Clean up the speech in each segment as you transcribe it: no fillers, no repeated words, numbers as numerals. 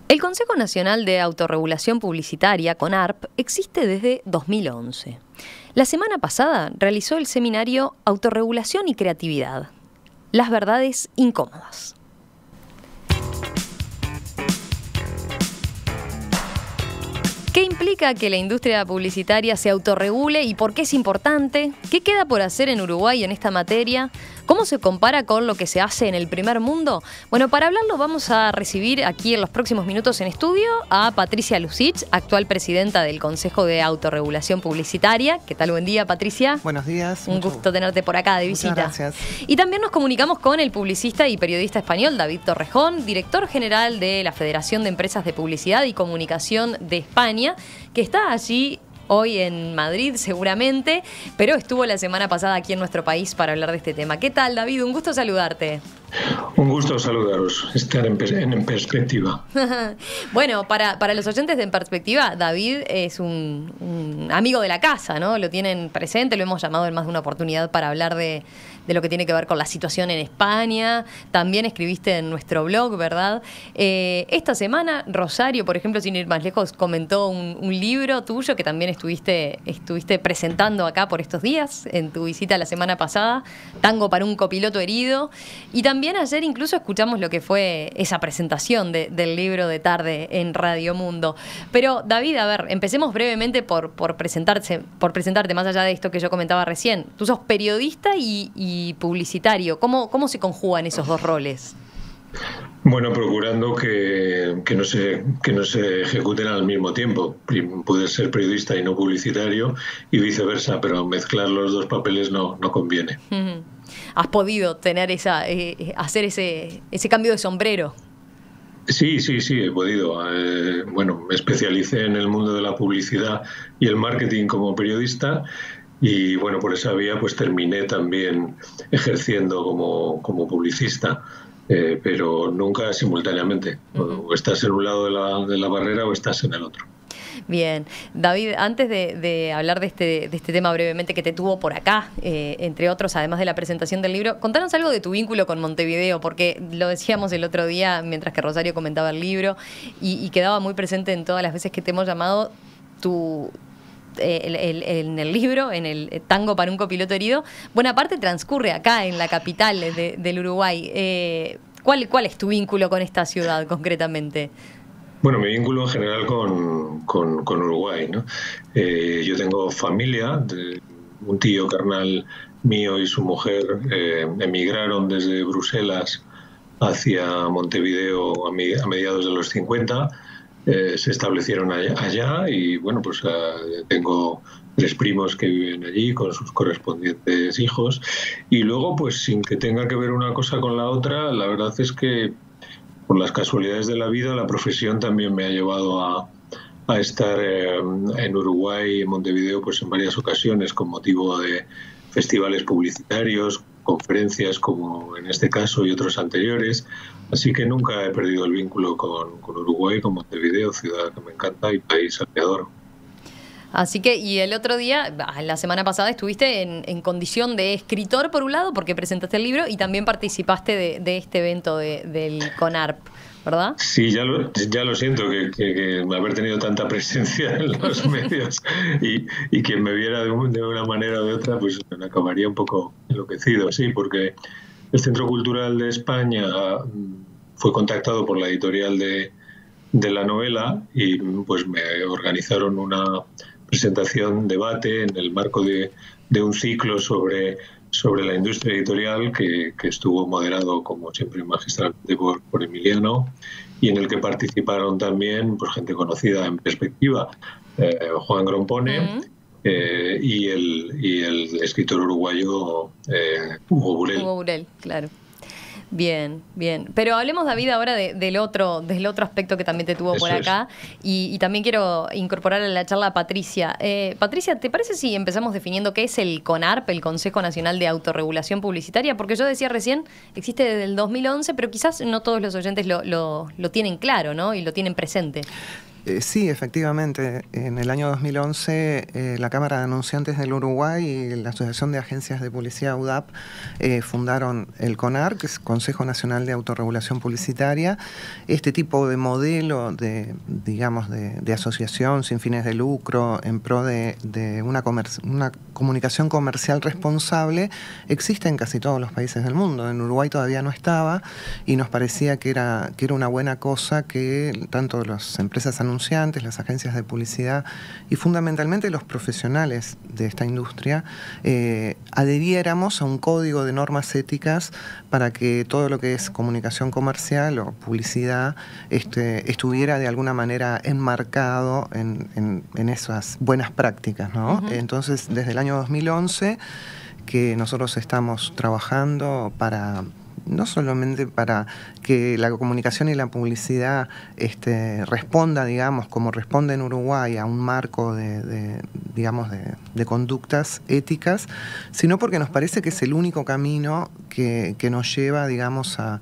El Consejo Nacional de Autorregulación Publicitaria, CONARP, existe desde 2011. La semana pasada realizó el seminario Autorregulación y Creatividad. Las verdades incómodas. ¿Qué implica que la industria publicitaria se autorregule y por qué es importante? ¿Qué queda por hacer en Uruguay en esta materia? ¿Cómo se compara con lo que se hace en el primer mundo? Bueno, para hablarlo vamos a recibir aquí en los próximos minutos en estudio a Patricia Lucich, actual presidenta del Consejo de Autorregulación Publicitaria. ¿Qué tal? Buen día, Patricia. Buenos días. Un gusto tenerte por acá de visita. Muchas gracias. Y también nos comunicamos con el publicista y periodista español David Torrejón, director general de la Federación de Empresas de Publicidad y Comunicación de España, que está allí hoy en Madrid seguramente, pero estuvo la semana pasada aquí en nuestro país para hablar de este tema. ¿Qué tal, David? Un gusto saludarte. Un gusto saludaros, estar en perspectiva. Bueno, para los oyentes de En Perspectiva, David es un amigo de la casa, ¿no? Lo tienen presente, lo hemos llamado en más de una oportunidad para hablar de lo que tiene que ver con la situación en España. También escribiste en nuestro blog, ¿verdad? Esta semana, Rosario, por ejemplo, sin ir más lejos, comentó un libro tuyo que también estuviste presentando acá por estos días, en tu visita la semana pasada, Tango para un copiloto herido. Y también ayer incluso escuchamos lo que fue esa presentación del libro de tarde en Radio Mundo. Pero, David, a ver, empecemos brevemente por presentarte, más allá de esto que yo comentaba recién. Tú sos periodista y publicitario. ¿Cómo se conjugan esos dos roles? Bueno, procurando que no se ejecuten al mismo tiempo. Puedes ser periodista y no publicitario y viceversa, pero mezclar los dos papeles no conviene. ¿Has podido tener hacer ese cambio de sombrero? Sí, he podido. Bueno, me especialicé en el mundo de la publicidad y el marketing como periodista. Y bueno, por esa vía pues terminé también ejerciendo como publicista, pero nunca simultáneamente. O estás en un lado de la barrera o estás en el otro. Bien. David, antes de hablar de este tema brevemente que te tuvo por acá, entre otros, además de la presentación del libro, contanos algo de tu vínculo con Montevideo, porque lo decíamos el otro día mientras que Rosario comentaba el libro y quedaba muy presente en todas las veces que te hemos llamado en el libro, en el Tango para un copiloto herido, buena parte transcurre acá en la capital del Uruguay. ¿Cuál es tu vínculo con esta ciudad concretamente? Bueno, mi vínculo en general con Uruguay, ¿no? Yo tengo familia, un tío carnal mío y su mujer emigraron desde Bruselas hacia Montevideo a mediados de los 50. Se establecieron allá y bueno, pues tengo 3 primos que viven allí con sus correspondientes hijos. Y luego, pues sin que tenga que ver una cosa con la otra, la verdad es que por las casualidades de la vida, la profesión también me ha llevado a estar en Uruguay y en Montevideo pues en varias ocasiones con motivo de festivales publicitarios, conferencias como en este caso y otros anteriores. Así que nunca he perdido el vínculo con Uruguay, con Montevideo, ciudad que me encanta y país al que adoro. Así que, y el otro día, la semana pasada, estuviste en condición de escritor, por un lado, porque presentaste el libro, y también participaste de este evento del CONARP, ¿verdad? Sí, ya lo siento, que haber tenido tanta presencia en los medios y quien me viera de una manera o de otra, pues me acabaría un poco enloquecido, sí, porque el Centro Cultural de España fue contactado por la editorial de la novela y pues me organizaron una presentación, debate en el marco de un ciclo sobre la industria editorial que estuvo moderado, como siempre, magistralmente por Emiliano, y en el que participaron también pues gente conocida en perspectiva, Juan Grompone, y el escritor uruguayo Hugo Burel. Hugo Burel, claro. Bien. Pero hablemos, David, ahora del otro aspecto que también te tuvo por acá. Y también quiero incorporar a la charla a Patricia. Patricia, ¿te parece si empezamos definiendo qué es el CONARP, el Consejo Nacional de Autorregulación Publicitaria? Porque yo decía recién, existe desde el 2011, pero quizás no todos los oyentes lo tienen claro, ¿no? Y lo tienen presente. Sí, efectivamente. En el año 2011, la Cámara de Anunciantes del Uruguay y la Asociación de Agencias de Publicidad, UDAP, fundaron el CONAR, que es Consejo Nacional de Autorregulación Publicitaria. Este tipo de modelo de asociación sin fines de lucro en pro de una comunicación comercial responsable existe en casi todos los países del mundo. En Uruguay todavía no estaba y nos parecía que era una buena cosa que tanto las empresas anunciantes, las agencias de publicidad y fundamentalmente los profesionales de esta industria adheriéramos a un código de normas éticas para que todo lo que es comunicación comercial o publicidad estuviera de alguna manera enmarcado en esas buenas prácticas, ¿no? Uh-huh. Entonces, desde el año 2011 que nosotros estamos trabajando no solamente para que la comunicación y la publicidad responda, digamos, como responde en Uruguay, a un marco de conductas éticas, sino porque nos parece que es el único camino que nos lleva, digamos, a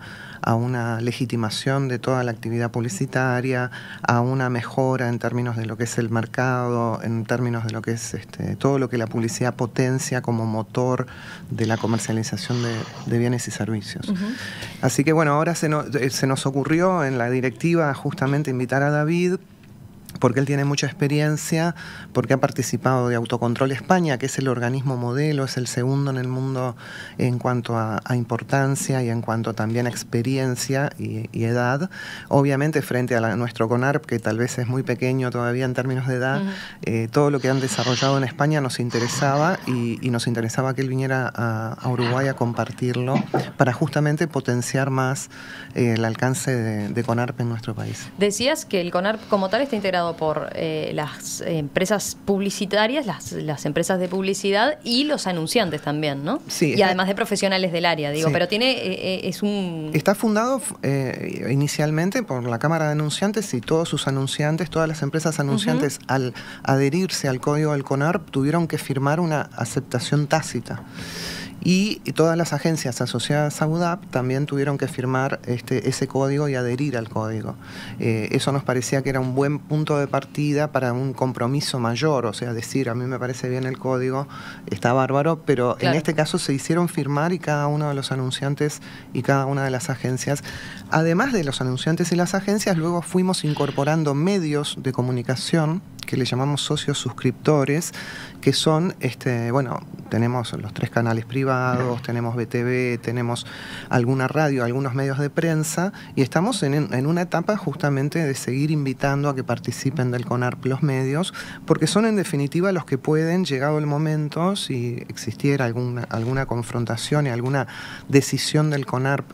una legitimación de toda la actividad publicitaria, a una mejora en términos de lo que es el mercado, en términos de lo que es todo lo que la publicidad potencia como motor de la comercialización de bienes y servicios. Uh-huh. Así que bueno, ahora se nos ocurrió en la directiva justamente invitar a David, porque él tiene mucha experiencia, porque ha participado de Autocontrol España, que es el organismo modelo, es el segundo en el mundo en cuanto a importancia y en cuanto también a experiencia y edad. Obviamente frente a nuestro CONARP, que tal vez es muy pequeño todavía en términos de edad, uh-huh. Todo lo que han desarrollado en España nos interesaba y nos interesaba que él viniera a Uruguay a compartirlo para justamente potenciar más el alcance de CONARP en nuestro país. Decías que el CONARP como tal está integrado por las empresas publicitarias, las empresas de publicidad y los anunciantes también, ¿no? Sí. Y además de profesionales del área, digo, sí. Pero Está fundado inicialmente por la Cámara de Anunciantes y todos sus anunciantes, todas las empresas anunciantes, uh-huh. al adherirse al código del CONARP, tuvieron que firmar una aceptación tácita. Y todas las agencias asociadas a UDAP también tuvieron que firmar ese código y adherir al código. Eso nos parecía que era un buen punto de partida para un compromiso mayor, o sea, decir, a mí me parece bien el código, está bárbaro, pero claro. En este caso se hicieron firmar y cada uno de los anunciantes y cada una de las agencias, además de los anunciantes y las agencias, luego fuimos incorporando medios de comunicación que le llamamos socios suscriptores, que son, tenemos los 3 canales privados, tenemos BTV, tenemos alguna radio, algunos medios de prensa, y estamos en una etapa justamente de seguir invitando a que participen del CONARP los medios, porque son en definitiva los que pueden, llegado el momento, si existiera alguna confrontación y alguna decisión del CONARP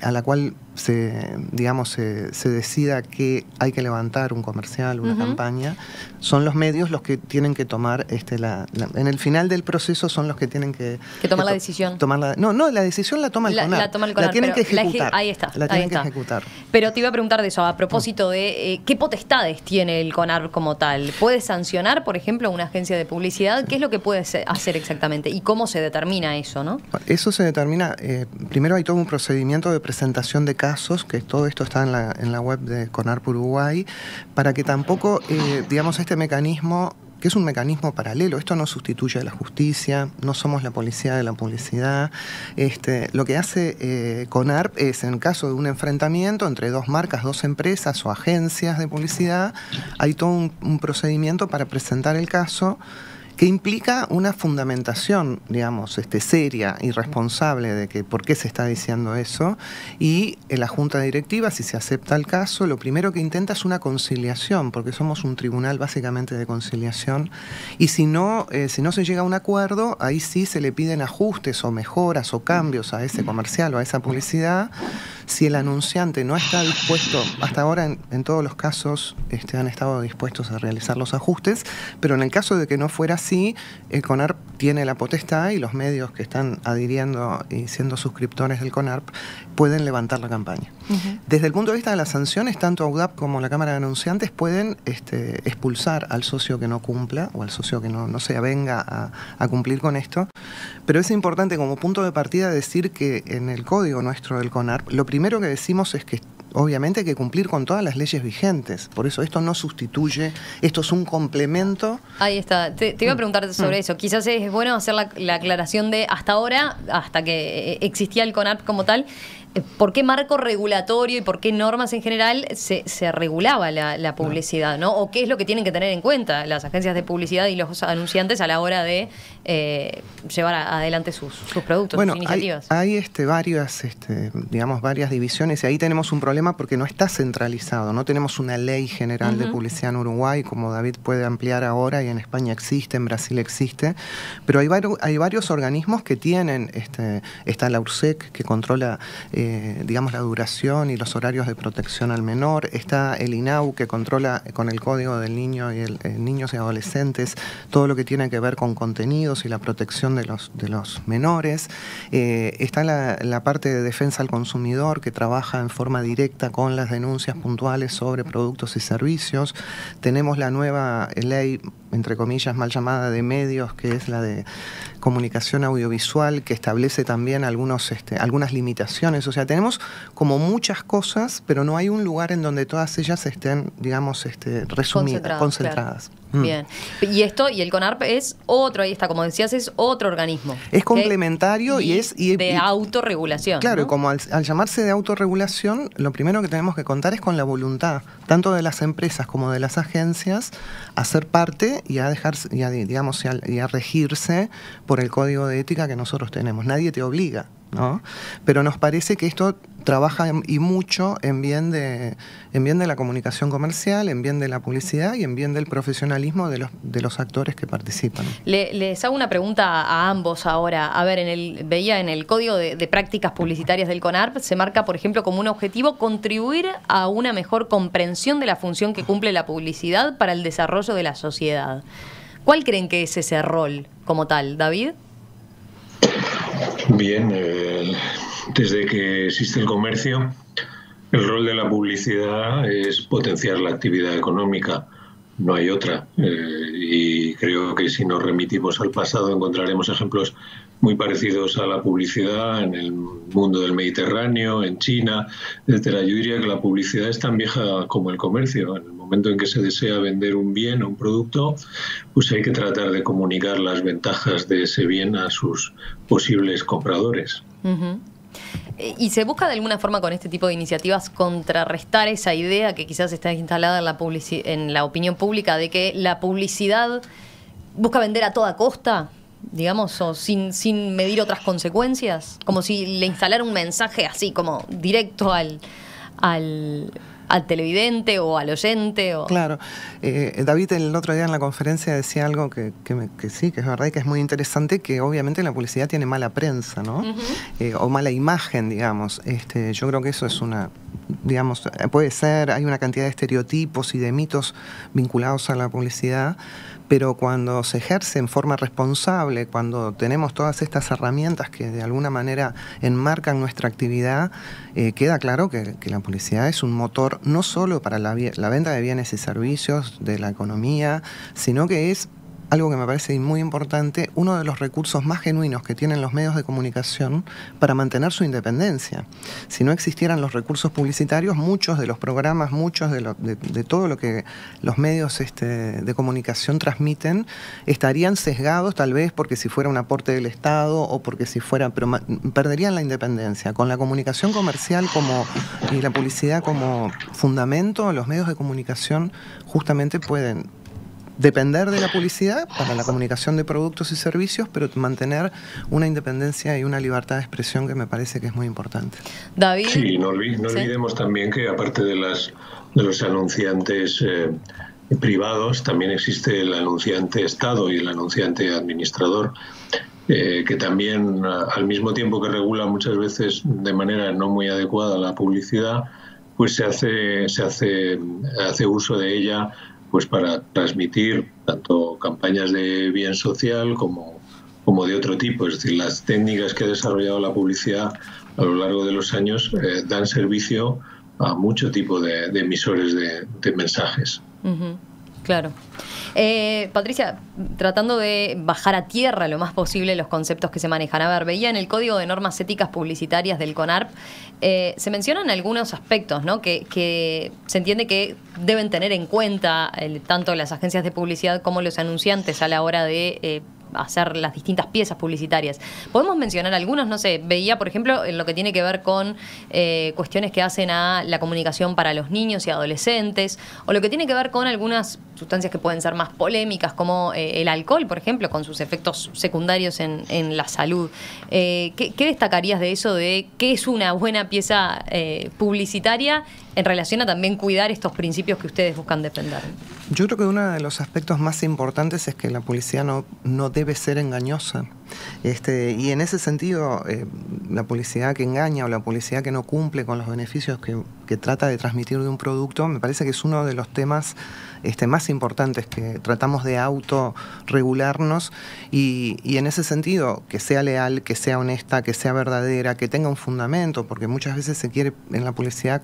a la cual se decida que hay que levantar un comercial, una uh-huh. campaña, son los medios los que tienen que tomar en el final del proceso son los que tienen que tomar la decisión. La decisión la toma el CONARP. La toma el CONARP, la tienen que ejecutar. Ahí está. La tienen que ejecutar. Pero te iba a preguntar de eso, a propósito de qué potestades tiene el CONARP como tal. ¿Puede sancionar, por ejemplo, una agencia de publicidad? ¿Qué es lo que puede hacer exactamente? ¿Y cómo se determina eso, no? Eso se determina, primero hay todo un procedimiento de presentación de casos, que todo esto está en la web de CONARP Uruguay, para que tampoco, este mecanismo, que es un mecanismo paralelo, esto no sustituye a la justicia, no somos la policía de la publicidad. Lo que hace CONARP es, en caso de un enfrentamiento entre 2 marcas, 2 empresas o agencias de publicidad, hay todo un procedimiento para presentar el caso, que implica una fundamentación, digamos, seria y responsable de que por qué se está diciendo eso, y en la Junta Directiva, si se acepta el caso, lo primero que intenta es una conciliación, porque somos un tribunal básicamente de conciliación, y si no se llega a un acuerdo, ahí sí se le piden ajustes o mejoras o cambios a ese comercial o a esa publicidad. Si el anunciante no está dispuesto, hasta ahora en todos los casos han estado dispuestos a realizar los ajustes, pero en el caso de que no fuera así, el CONARP tiene la potestad y los medios que están adhiriendo y siendo suscriptores del CONARP pueden levantar la campaña. Uh-huh. Desde el punto de vista de las sanciones, tanto UDAP como la Cámara de Anunciantes pueden expulsar al socio que no cumpla o al socio que no se avenga a cumplir con esto, pero es importante como punto de partida decir que en el código nuestro del CONARP, lo primero que decimos es que obviamente hay que cumplir con todas las leyes vigentes. Por eso esto no sustituye, esto es un complemento. Ahí está. Te iba a preguntar sobre eso. Quizás es bueno hacer la aclaración de hasta ahora, hasta que existía el CONARP como tal, ¿por qué marco regulatorio y por qué normas en general se regulaba la publicidad, ¿no? ¿O qué es lo que tienen que tener en cuenta las agencias de publicidad y los anunciantes a la hora de llevar adelante sus productos, sus iniciativas? Hay varias divisiones, y ahí tenemos un problema porque no está centralizado, no tenemos una ley general de publicidad en Uruguay, como David puede ampliar ahora, y en España existe, en Brasil existe, pero hay varios organismos que tienen, está la URSEC, que controla la duración y los horarios de protección al menor, está el INAU, que controla con el Código del Niño y niños y adolescentes todo lo que tiene que ver con contenidos y la protección de los menores, está la parte de defensa al consumidor, que trabaja en forma directa con las denuncias puntuales sobre productos y servicios, tenemos la nueva ley, entre comillas, mal llamada de medios, que es la de comunicación audiovisual, que establece también algunas limitaciones. O sea, tenemos como muchas cosas, pero no hay un lugar en donde todas ellas estén, digamos, resumidas, concentradas. Claro. Bien. Y el CONARP es otro, ahí está, como decías, es otro organismo. Es complementario y es... de autorregulación. Claro, ¿no? Como al llamarse de autorregulación, lo primero que tenemos que contar es con la voluntad, tanto de las empresas como de las agencias, a ser parte y a dejarse, y a regirse por el código de ética que nosotros tenemos. Nadie te obliga, ¿no? Pero nos parece que esto trabaja y mucho en bien de la comunicación comercial, en bien de la publicidad y en bien del profesionalismo de los actores que participan. Les hago una pregunta a ambos ahora. A ver, veía en el Código de Prácticas Publicitarias del CONARP, se marca, por ejemplo, como un objetivo contribuir a una mejor comprensión de la función que cumple la publicidad para el desarrollo de la sociedad. ¿Cuál creen que es ese rol como tal, David? Bien, desde que existe el comercio, el rol de la publicidad es potenciar la actividad económica, no hay otra. Y creo que si nos remitimos al pasado encontraremos ejemplos muy parecidos a la publicidad en el mundo del Mediterráneo, en China, etcétera. Yo diría que la publicidad es tan vieja como el comercio. En el momento en que se desea vender un bien o un producto, pues hay que tratar de comunicar las ventajas de ese bien a sus posibles compradores. Uh-huh. ¿Y se busca de alguna forma con este tipo de iniciativas contrarrestar esa idea que quizás está instalada en la opinión pública de que la publicidad busca vender a toda costa, digamos, o sin medir otras consecuencias? Como si le instalara un mensaje así, como directo al televidente o al oyente. Claro. David el otro día en la conferencia decía algo que sí, que es verdad y que es muy interesante, que obviamente la publicidad tiene mala prensa, ¿no? Uh-huh. O mala imagen, digamos. Yo creo que eso es puede ser, hay una cantidad de estereotipos y de mitos vinculados a la publicidad, pero cuando se ejerce en forma responsable, cuando tenemos todas estas herramientas que de alguna manera enmarcan nuestra actividad, queda claro que la publicidad es un motor no solo para la venta de bienes y servicios, de la economía, sino que es algo que me parece muy importante, uno de los recursos más genuinos que tienen los medios de comunicación para mantener su independencia. Si no existieran los recursos publicitarios, muchos de los programas, de todo lo que los medios de comunicación transmiten, estarían sesgados tal vez porque si fuera un aporte del Estado o porque si fuera, pero perderían la independencia. Con la comunicación comercial y la publicidad como fundamento, los medios de comunicación justamente pueden depender de la publicidad para la comunicación de productos y servicios, pero mantener una independencia y una libertad de expresión que me parece que es muy importante. David. Sí, no olvidemos también que aparte de los anunciantes privados, también existe el anunciante Estado y el anunciante administrador, que también al mismo tiempo que regula muchas veces de manera no muy adecuada la publicidad, pues se hace uso de ella pues para transmitir tanto campañas de bien social como de otro tipo. Es decir, las técnicas que ha desarrollado la publicidad a lo largo de los años dan servicio a mucho tipo de emisores de mensajes. Uh-huh. Claro. Patricia, tratando de bajar a tierra lo más posible los conceptos que se manejan. A ver, veía en el Código de Normas Éticas Publicitarias del CONARP, se mencionan algunos aspectos, ¿no?, que se entiende que deben tener en cuenta tanto las agencias de publicidad como los anunciantes a la hora de hacer las distintas piezas publicitarias. ¿Podemos mencionar algunos? No sé, veía, por ejemplo, en lo que tiene que ver con cuestiones que hacen a la comunicación para los niños y adolescentes, o lo que tiene que ver con algunas sustancias que pueden ser más polémicas, como el alcohol, por ejemplo, con sus efectos secundarios en la salud. ¿Qué destacarías de eso, de qué es una buena pieza publicitaria en relación a también cuidar estos principios que ustedes buscan defender? Yo creo que uno de los aspectos más importantes es que la publicidad no debe ser engañosa. Y en ese sentido, la publicidad que engaña o la publicidad que no cumple con los beneficios que trata de transmitir de un producto, me parece que es uno de los temas más importantes, que tratamos de autorregularnos y en ese sentido, que sea leal, que sea honesta, que sea verdadera, que tenga un fundamento, porque muchas veces se quiere en la publicidad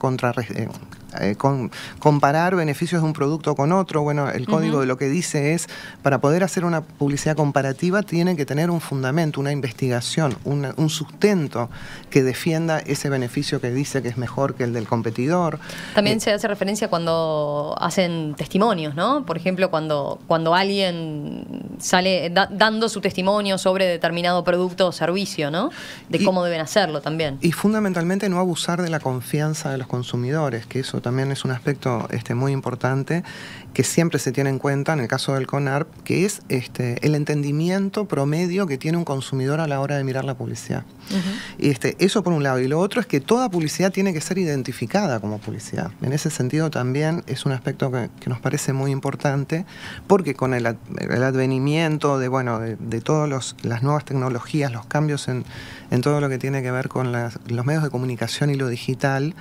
comparar beneficios de un producto con otro. Bueno, el código de lo que dice es, para poder hacer una publicidad comparativa tiene que tener un fundamento, una investigación, un sustento que defienda ese beneficio que dice que es mejor que el del competidor. También se hace referencia cuando hacen testimonios, ¿no? Por ejemplo, cuando alguien sale dando su testimonio sobre determinado producto o servicio, ¿no? De cómo deben hacerlo también. Y fundamentalmente no abusar de la confianza de los consumidores, que eso también es un aspecto muy importante, que siempre se tiene en cuenta en el caso del CONARP, que es el entendimiento promedio que tiene un consumidor a la hora de mirar la publicidad. Eso por un lado. Y lo otro es que toda publicidad tiene que ser identificada como publicidad. En ese sentido también es un aspecto que nos parece muy importante, porque con el advenimiento de todas las nuevas tecnologías, los cambios en todo lo que tiene que ver con los medios de comunicación y lo digital,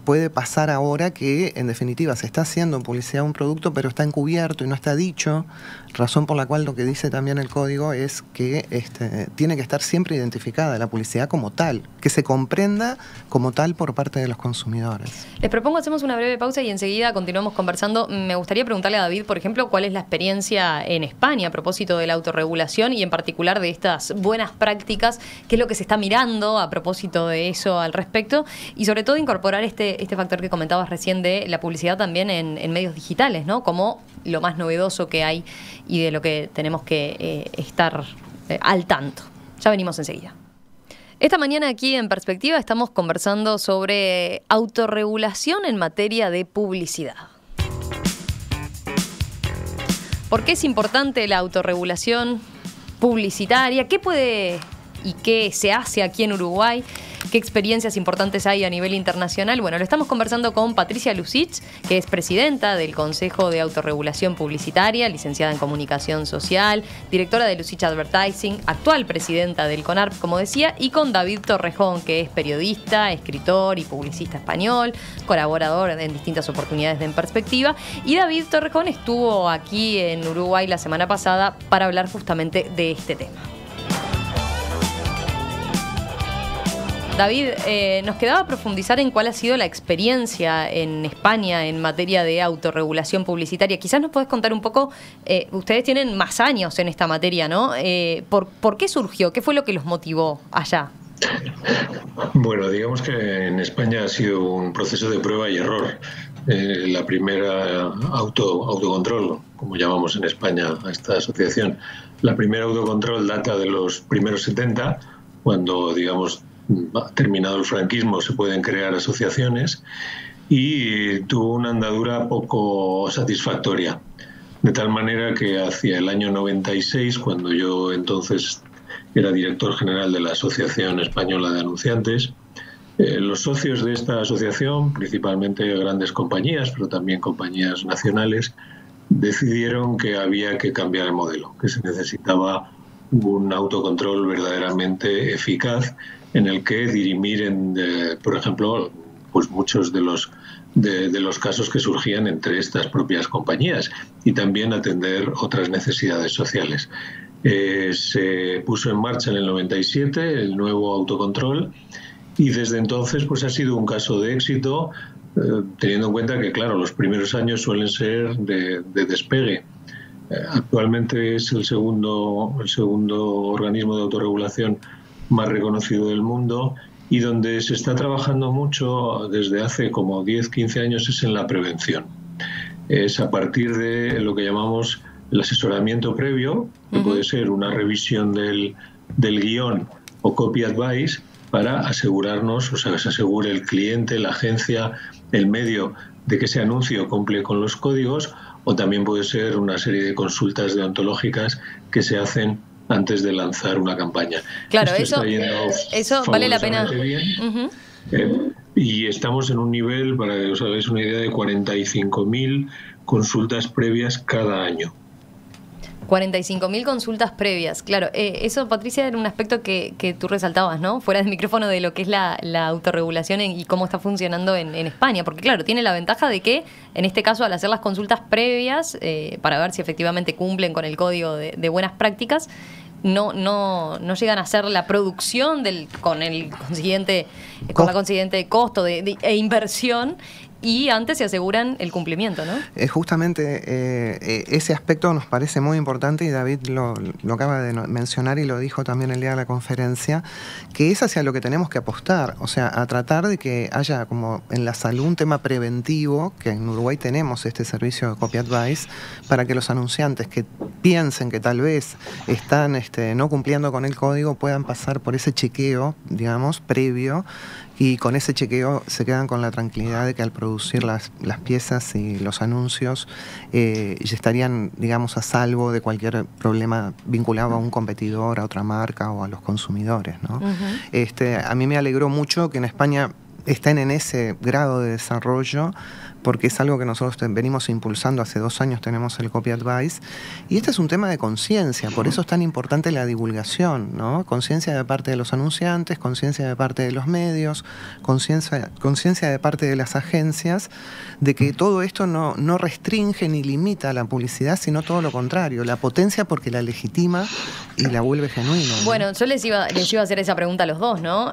puede pasar ahora que en definitiva se está haciendo publicidad a un producto, pero está encubierto y no está dicho, razón por la cual lo que dice también el código es que tiene que estar siempre identificada la publicidad como tal, que se comprenda como tal por parte de los consumidores. Les propongo, hacemos una breve pausa y enseguida continuamos conversando. Me gustaría preguntarle a David, por ejemplo, cuál es la experiencia en España a propósito de la autorregulación y en particular de estas buenas prácticas, qué es lo que se está mirando a propósito de eso al respecto, y sobre todo incorporar este factor que comentabas recién de la publicidad también en medios digitales, ¿no? Como lo más novedoso que hay y de lo que tenemos que estar al tanto. Ya venimos enseguida. Esta mañana aquí en Perspectiva estamos conversando sobre autorregulación en materia de publicidad. ¿Por qué es importante la autorregulación publicitaria? ¿Qué puede y qué se hace aquí en Uruguay? ¿Qué experiencias importantes hay a nivel internacional? Bueno, lo estamos conversando con Patricia Lucich, que es presidenta del Consejo de Autorregulación Publicitaria, licenciada en Comunicación Social, directora de Lucich Advertising, actual presidenta del CONARP, como decía, y con David Torrejón, que es periodista, escritor y publicista español, colaborador en distintas oportunidades de En Perspectiva. Y David Torrejón estuvo aquí en Uruguay la semana pasada para hablar justamente de este tema. David, nos quedaba profundizar en cuál ha sido la experiencia en España en materia de autorregulación publicitaria. Quizás nos podés contar un poco, ustedes tienen más años en esta materia, ¿no? ¿Por qué surgió? ¿Qué fue lo que los motivó allá? Bueno, digamos que en España ha sido un proceso de prueba y error. La primera autocontrol, como llamamos en España a esta asociación, la primera autocontrol data de los primeros 70, cuando, digamos, terminado el franquismo se pueden crear asociaciones, y tuvo una andadura poco satisfactoria, de tal manera que hacia el año 96, cuando yo entonces era director general de la Asociación Española de Anunciantes, los socios de esta asociación, principalmente grandes compañías, pero también compañías nacionales, decidieron que había que cambiar el modelo, que se necesitaba un autocontrol verdaderamente eficaz en el que dirimir, por ejemplo, pues muchos de los casos que surgían entre estas propias compañías, y también atender otras necesidades sociales. Se puso en marcha en el 97 el nuevo autocontrol, y desde entonces pues ha sido un caso de éxito, teniendo en cuenta que, claro, los primeros años suelen ser de despegue. Actualmente es el segundo organismo de autorregulación más reconocido del mundo, y donde se está trabajando mucho desde hace como 10-15 años es en la prevención. Es a partir de lo que llamamos el asesoramiento previo, que puede ser una revisión del guión o copy advice, para asegurarnos, o sea, que se asegure el cliente, la agencia, el medio, de que ese anuncio cumple con los códigos, o también puede ser una serie de consultas deontológicas que se hacen antes de lanzar una campaña. Claro, eso vale la pena. Bien. Y estamos en un nivel, para que os hagáis una idea, de 45.000 consultas previas cada año. 45.000 consultas previas, claro. Eso, Patricia, era un aspecto que tú resaltabas, ¿no? Fuera del micrófono, de lo que es la autorregulación y cómo está funcionando en España. Porque, claro, tiene la ventaja de que, en este caso, al hacer las consultas previas, para ver si efectivamente cumplen con el código de buenas prácticas, no llegan a hacer la producción con la consiguiente costo e inversión, y antes se aseguran el cumplimiento, ¿no? Justamente ese aspecto nos parece muy importante, y David lo acaba de mencionar y lo dijo también el día de la conferencia, que es hacia lo que tenemos que apostar, o sea, a tratar de que haya, como en la salud, un tema preventivo, que en Uruguay tenemos este servicio de Copy Advice, para que los anunciantes que piensen que tal vez están no cumpliendo con el código puedan pasar por ese chequeo, digamos, previo, y con ese chequeo se quedan con la tranquilidad de que al producir las piezas y los anuncios ya estarían, digamos, a salvo de cualquier problema vinculado a un competidor, a otra marca o a los consumidores, ¿no? A mí me alegró mucho que en España estén en ese grado de desarrollo, porque es algo que nosotros venimos impulsando. Hace 2 años tenemos el Copy Advice, y este es un tema de conciencia, por eso es tan importante la divulgación, ¿no? Conciencia de parte de los anunciantes, conciencia de parte de los medios, conciencia de parte de las agencias, de que todo esto no restringe ni limita la publicidad, sino todo lo contrario, la potencia porque la legitima y la vuelve genuina, ¿no? Bueno, yo les iba a hacer esa pregunta a los dos, ¿no?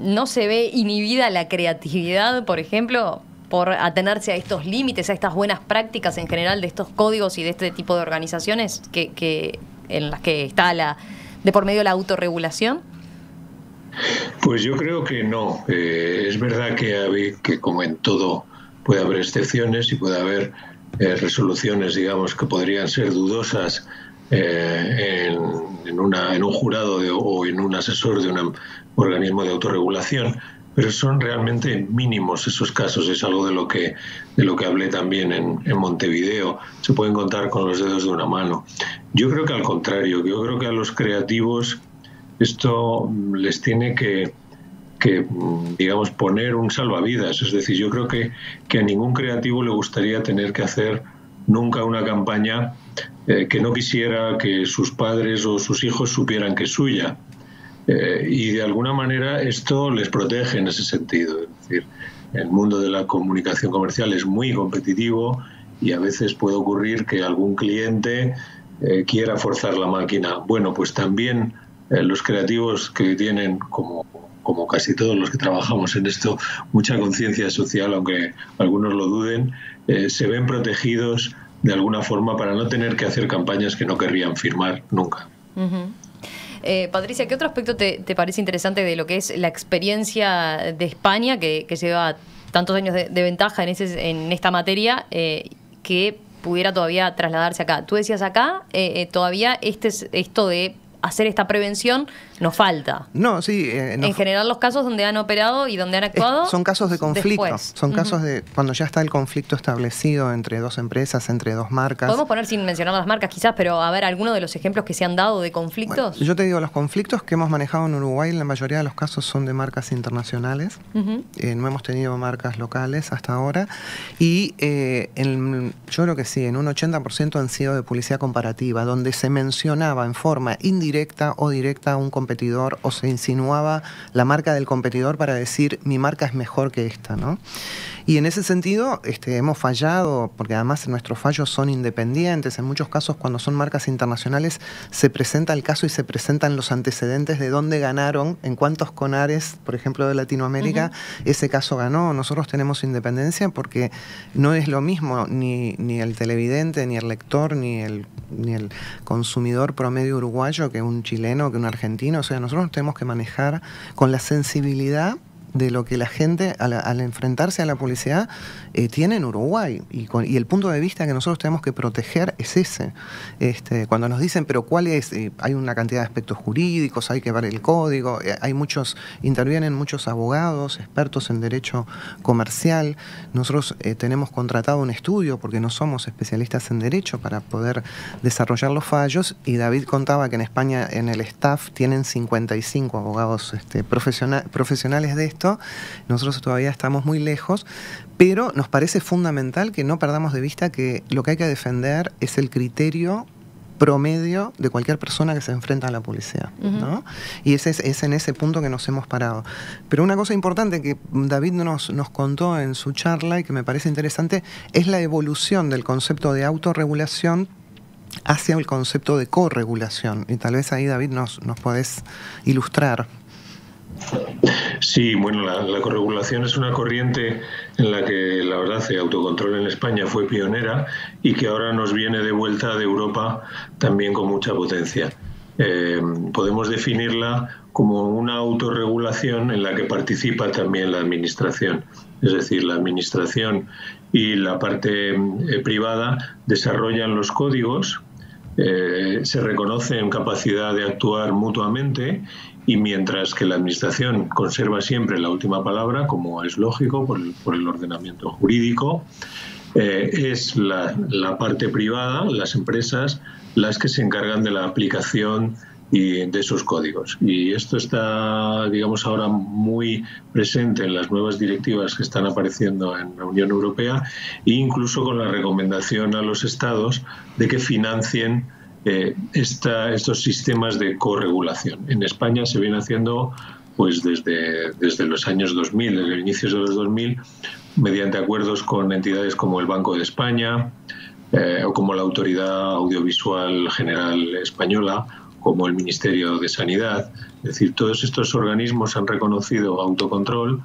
¿No se ve inhibida la creatividad, por ejemplo, por atenerse a estos límites, a estas buenas prácticas en general de estos códigos y de este tipo de organizaciones que en las que está de por medio la autorregulación? Pues yo creo que no. Es verdad que como en todo puede haber excepciones y puede haber resoluciones, digamos, que podrían ser dudosas en un jurado o en un asesor de un organismo de autorregulación, pero son realmente mínimos esos casos. Es algo de lo que hablé también en Montevideo. Se pueden contar con los dedos de una mano. Yo creo que al contrario, yo creo que a los creativos esto les tiene que digamos, poner un salvavidas. Es decir, yo creo que a ningún creativo le gustaría tener que hacer nunca una campaña que no quisiera que sus padres o sus hijos supieran que es suya. Y de alguna manera esto les protege en ese sentido. Es decir, el mundo de la comunicación comercial es muy competitivo, y a veces puede ocurrir que algún cliente quiera forzar la máquina. Bueno, pues también los creativos, que tienen, como casi todos los que trabajamos en esto, mucha conciencia social, aunque algunos lo duden, se ven protegidos de alguna forma para no tener que hacer campañas que no querrían firmar nunca. Patricia, ¿qué otro aspecto te parece interesante de lo que es la experiencia de España, que lleva tantos años de ventaja en esta materia, que pudiera todavía trasladarse acá? Tú decías acá, todavía esto de hacer esta prevención nos falta. No, sí. En general, los casos donde han operado y donde han actuado son casos de conflicto. Después. Son casos de cuando ya está el conflicto establecido entre dos empresas, entre dos marcas. Podemos poner, sin mencionar las marcas quizás, pero a ver, algunos de los ejemplos que se han dado de conflictos. Bueno, yo te digo, los conflictos que hemos manejado en Uruguay, la mayoría de los casos son de marcas internacionales. No hemos tenido marcas locales hasta ahora. Y yo creo que sí, en un 80% han sido de publicidad comparativa, donde se mencionaba en forma indirecta o directa a un competidor competidor o se insinuaba la marca del competidor para decir mi marca es mejor que esta, ¿no? Y en ese sentido hemos fallado, porque además nuestros fallos son independientes. En muchos casos, cuando son marcas internacionales, se presenta el caso y se presentan los antecedentes de dónde ganaron, en cuántos CONARes, por ejemplo, de Latinoamérica, ese caso ganó. Nosotros tenemos independencia porque no es lo mismo ni el televidente, ni el lector, ni el consumidor promedio uruguayo que un chileno, que un argentino. O sea, nosotros nos tenemos que manejar con la sensibilidad de lo que la gente, al enfrentarse a la publicidad, tiene en Uruguay. Y el punto de vista que nosotros tenemos que proteger es ese. Cuando nos dicen, pero ¿cuál es? Hay una cantidad de aspectos jurídicos, hay que ver el código, intervienen muchos abogados, expertos en derecho comercial. Nosotros tenemos contratado un estudio, porque no somos especialistas en derecho, para poder desarrollar los fallos, y David contaba que en España, en el staff, tienen 55 abogados profesionales de esto. Nosotros todavía estamos muy lejos, pero nos parece fundamental que no perdamos de vista que lo que hay que defender es el criterio promedio de cualquier persona que se enfrenta a la publicidad, ¿no? Y es en ese punto que nos hemos parado. Pero una cosa importante que David nos contó en su charla y que me parece interesante es la evolución del concepto de autorregulación hacia el concepto de corregulación. Y tal vez ahí, David, nos podés ilustrar. Sí, bueno, la corregulación es una corriente en la que la verdad el autocontrol en España fue pionera y que ahora nos viene de vuelta de Europa también con mucha potencia. Podemos definirla como una autorregulación en la que participa también la administración. Es decir, la administración y la parte privada desarrollan los códigos, se reconocen capacidad de actuar mutuamente, y mientras que la administración conserva siempre la última palabra, como es lógico por el ordenamiento jurídico, es la parte privada, las empresas, las que se encargan de la aplicación y de esos códigos. Y esto está, digamos, ahora muy presente en las nuevas directivas que están apareciendo en la Unión Europea, e incluso con la recomendación a los estados de que financien estos sistemas de corregulación. En España se viene haciendo pues desde los años 2000, desde inicios de los 2000, mediante acuerdos con entidades como el Banco de España o como la Autoridad Audiovisual General Española, como el Ministerio de Sanidad. Es decir, todos estos organismos han reconocido autocontrol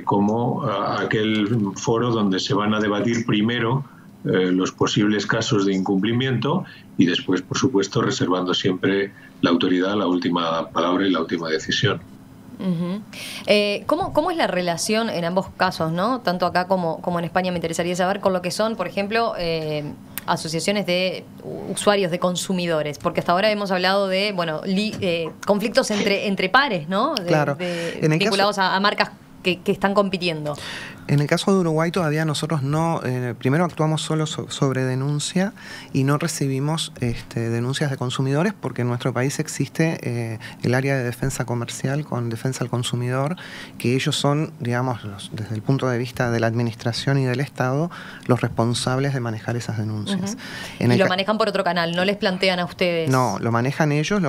como aquel foro donde se van a debatir primero los posibles casos de incumplimiento y después, por supuesto, reservando siempre la autoridad la última palabra y la última decisión. ¿Cómo es la relación en ambos casos, ¿no? Tanto acá como en España? Me interesaría saber con lo que son, por ejemplo, asociaciones de usuarios, de consumidores, porque hasta ahora hemos hablado de conflictos entre pares, ¿no? Claro. Vinculados a marcas que están compitiendo. En el caso de Uruguay todavía nosotros no, primero actuamos solo sobre denuncia y no recibimos denuncias de consumidores, porque en nuestro país existe el área de defensa comercial con defensa al consumidor, que ellos son, digamos, desde el punto de vista de la administración y del Estado, los responsables de manejar esas denuncias. Y lo manejan por otro canal, no les plantean a ustedes. No, lo manejan ellos,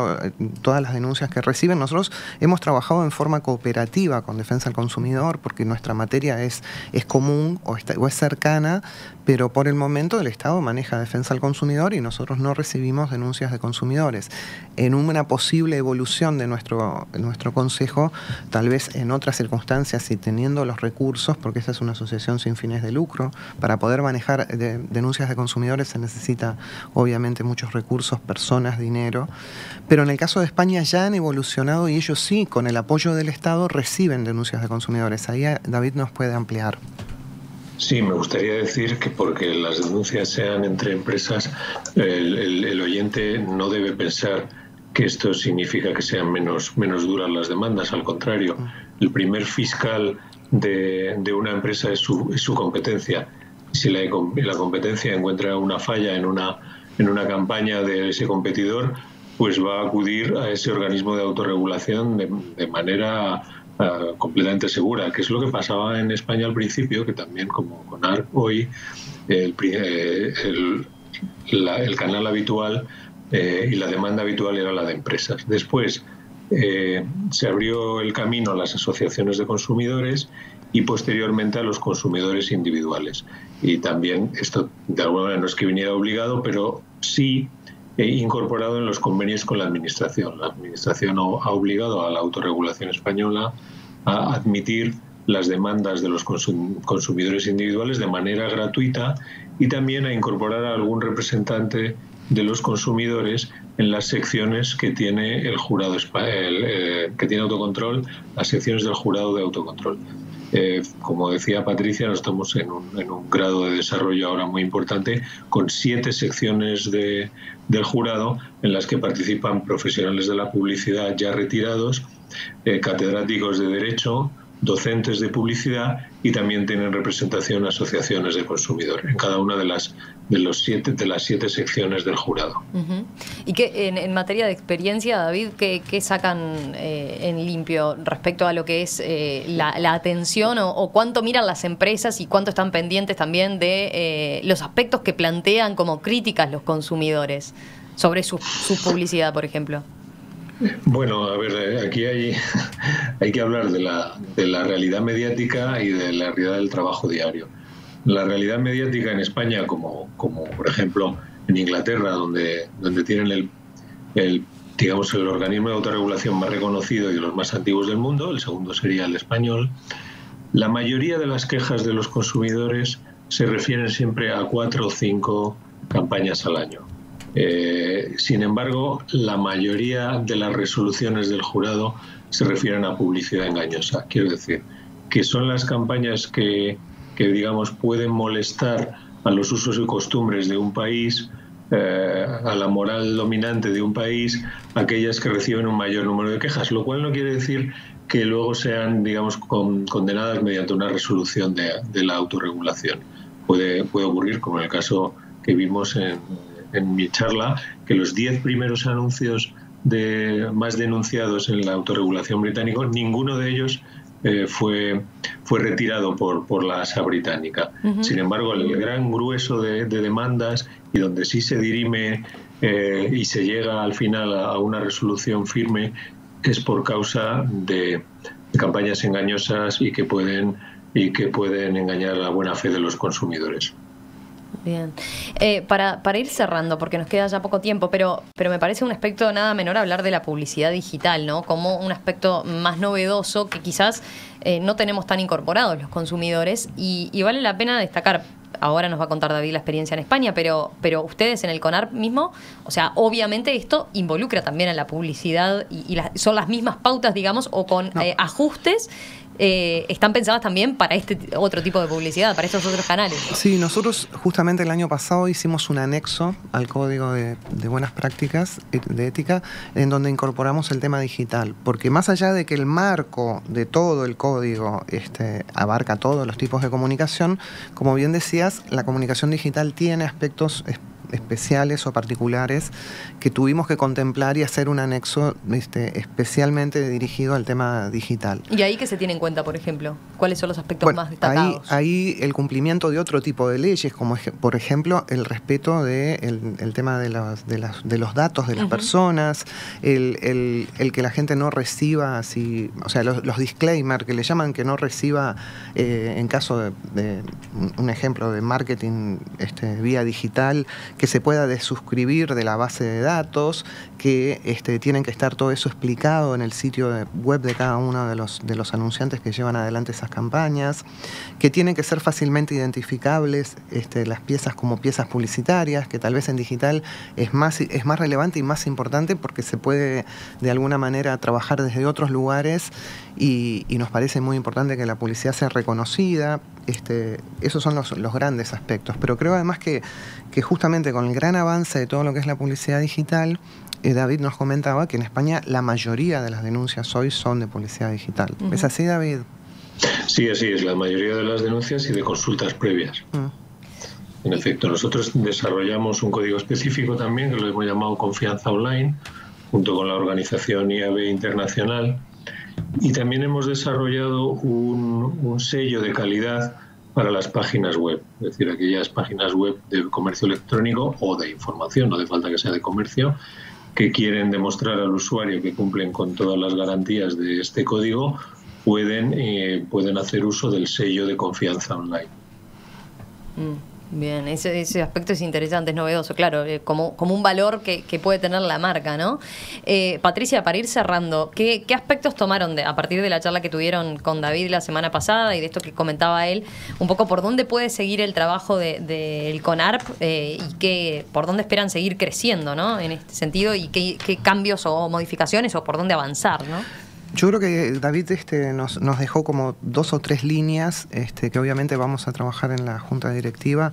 todas las denuncias que reciben. Nosotros hemos trabajado en forma cooperativa con defensa al consumidor, porque nuestra materia es común o es cercana, pero por el momento el Estado maneja defensa al consumidor y nosotros no recibimos denuncias de consumidores. En una posible evolución de nuestro consejo, tal vez en otras circunstancias y teniendo los recursos, porque esta es una asociación sin fines de lucro, para poder manejar denuncias de consumidores se necesita obviamente muchos recursos, personas, dinero, pero en el caso de España ya han evolucionado y ellos sí, con el apoyo del Estado, reciben denuncias de consumidores. Ahí David nos puede ampliar. Sí, me gustaría decir que porque las denuncias sean entre empresas, el oyente no debe pensar que esto significa que sean menos duras las demandas. Al contrario, el primer fiscal de una empresa es su competencia. Si la competencia encuentra una falla en una campaña de ese competidor, pues va a acudir a ese organismo de autorregulación de manera completamente segura, que es lo que pasaba en España al principio, que también como CONAR hoy el canal habitual y la demanda habitual era la de empresas. Después, se abrió el camino a las asociaciones de consumidores y posteriormente a los consumidores individuales. Y también esto de alguna manera no es que viniera obligado, pero sí incorporado en los convenios con la Administración. La Administración ha obligado a la autorregulación española a admitir las demandas de los consumidores individuales de manera gratuita y también a incorporar a algún representante de los consumidores en las secciones que tiene el jurado, que tiene autocontrol, las secciones del jurado de autocontrol. Como decía Patricia, estamos en un grado de desarrollo ahora muy importante, con 7 secciones del jurado en las que participan profesionales de la publicidad ya retirados, catedráticos de Derecho, docentes de publicidad, y también tienen representación asociaciones de consumidores en cada una de las 7 secciones del jurado. Y que en materia de experiencia, David, ¿qué sacan en limpio respecto a lo que es la atención o cuánto miran las empresas y cuánto están pendientes también de los aspectos que plantean como críticas los consumidores sobre su publicidad, por ejemplo? Bueno, a ver, aquí hay que hablar de la realidad mediática y de la realidad del trabajo diario. La realidad mediática en España, como por ejemplo en Inglaterra, donde tienen digamos, el organismo de autorregulación más reconocido y de los más antiguos del mundo, el segundo sería el español, la mayoría de las quejas de los consumidores se refieren siempre a 4 o 5 campañas al año. Sin embargo, la mayoría de las resoluciones del jurado se refieren a publicidad engañosa. Quiero decir, que son las campañas que digamos, pueden molestar a los usos y costumbres de un país, a la moral dominante de un país, aquellas que reciben un mayor número de quejas, lo cual no quiere decir que luego sean, digamos, condenadas mediante una resolución de la autorregulación. Puede ocurrir, como en el caso que vimos en mi charla, que los 10 primeros anuncios más denunciados en la autorregulación británica, ninguno de ellos fue retirado por la ASA británica. Sin embargo, el gran grueso de demandas, y donde sí se dirime y se llega al final a una resolución firme, es por causa de campañas engañosas y que pueden engañar la buena fe de los consumidores. Bien. Para ir cerrando, porque nos queda ya poco tiempo, pero me parece un aspecto nada menor hablar de la publicidad digital, ¿no? Como un aspecto más novedoso que quizás no tenemos tan incorporados los consumidores y vale la pena destacar. Ahora nos va a contar David la experiencia en España, pero ustedes en el CONAR mismo, o sea, obviamente esto involucra también a la publicidad y son las mismas pautas, digamos, o con ajustes. Están pensadas también para este otro tipo de publicidad, para estos otros canales. Sí, nosotros justamente el año pasado hicimos un anexo al Código de Buenas Prácticas de Ética, en donde incorporamos el tema digital, porque más allá de que el marco de todo el código abarca todos los tipos de comunicación, como bien decías, la comunicación digital tiene aspectos especiales o particulares que tuvimos que contemplar y hacer un anexo especialmente dirigido al tema digital. ¿Y ahí qué se tiene en cuenta, por ejemplo? ¿Cuáles son los aspectos más destacados? Ahí el cumplimiento de otro tipo de leyes, como por ejemplo el respeto el tema de los datos de las personas, el que la gente no reciba, los disclaimers que le llaman, que no reciba en caso de un ejemplo de marketing vía digital, que se pueda desuscribir de la base de datos, que tienen que estar todo eso explicado en el sitio web de cada uno de los anunciantes que llevan adelante esas campañas, que tienen que ser fácilmente identificables las piezas como piezas publicitarias, que tal vez en digital es más relevante y más importante porque se puede de alguna manera trabajar desde otros lugares y nos parece muy importante que la publicidad sea reconocida. Esos son los grandes aspectos, pero creo además que justamente con el gran avance de todo lo que es la publicidad digital, David nos comentaba que en España la mayoría de las denuncias hoy son de publicidad digital. ¿Es así, David? Sí, así es, la mayoría de las denuncias y de consultas previas. En efecto, nosotros desarrollamos un código específico también, que lo hemos llamado Confianza Online, junto con la organización IAB Internacional, y también hemos desarrollado un sello de calidad para las páginas web, es decir, aquellas páginas web de comercio electrónico o de información, no hace falta que sea de comercio, que quieren demostrar al usuario que cumplen con todas las garantías de este código pueden hacer uso del sello de confianza online. Bien, ese aspecto es interesante, es novedoso, claro, como un valor que puede tener la marca, ¿no? Patricia, para ir cerrando, ¿qué aspectos tomaron a partir de la charla que tuvieron con David la semana pasada y de esto que comentaba él, un poco por dónde puede seguir el trabajo del CONARP y por dónde esperan seguir creciendo, ¿no? En este sentido, y qué cambios o modificaciones o por dónde avanzar, ¿no? Yo creo que David nos dejó como 2 o 3 líneas que obviamente vamos a trabajar en la junta directiva,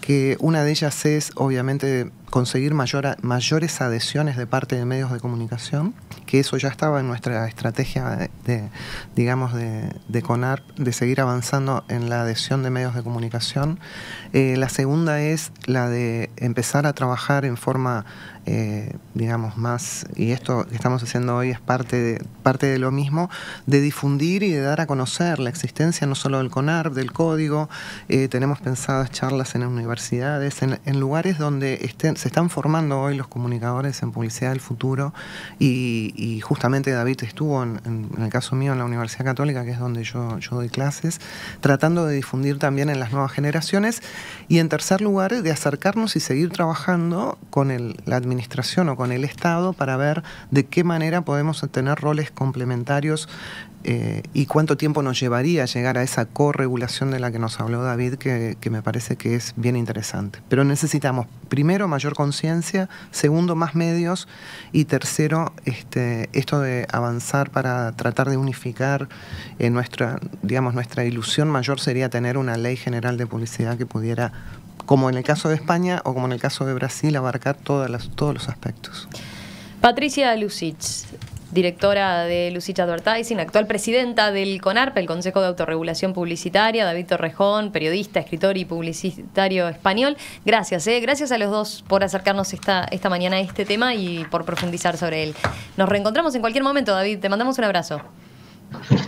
que una de ellas es obviamente conseguir mayores adhesiones de parte de medios de comunicación, que eso ya estaba en nuestra estrategia de CONARP, de seguir avanzando en la adhesión de medios de comunicación. La segunda es la de empezar a trabajar en forma más, y esto que estamos haciendo hoy es parte de lo mismo, de difundir y de dar a conocer la existencia no solo del CONARP, del código. Tenemos pensadas charlas en universidades, en lugares donde se están formando hoy los comunicadores en publicidad del futuro, y justamente David estuvo en el caso mío en la Universidad Católica, que es donde yo doy clases, tratando de difundir también en las nuevas generaciones, y en tercer lugar de acercarnos y seguir trabajando con la administración o con el Estado para ver de qué manera podemos tener roles complementarios y cuánto tiempo nos llevaría a llegar a esa corregulación de la que nos habló David, que me parece que es bien interesante. Pero necesitamos, primero, mayor conciencia, segundo, más medios, y tercero, esto de avanzar para tratar de unificar nuestra ilusión mayor sería tener una ley general de publicidad que pudiera, como en el caso de España o como en el caso de Brasil, abarcar todos los aspectos. Patricia Lussich, directora de Lussich Advertising, actual presidenta del CONARP, el Consejo de Autorregulación Publicitaria, David Torrejón, periodista, escritor y publicitario español. Gracias, gracias a los dos por acercarnos esta mañana a este tema y por profundizar sobre él. Nos reencontramos en cualquier momento, David. Te mandamos un abrazo.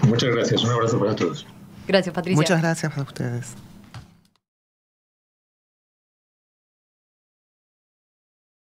Muchas gracias, un abrazo para todos. Gracias, Patricia. Muchas gracias a ustedes.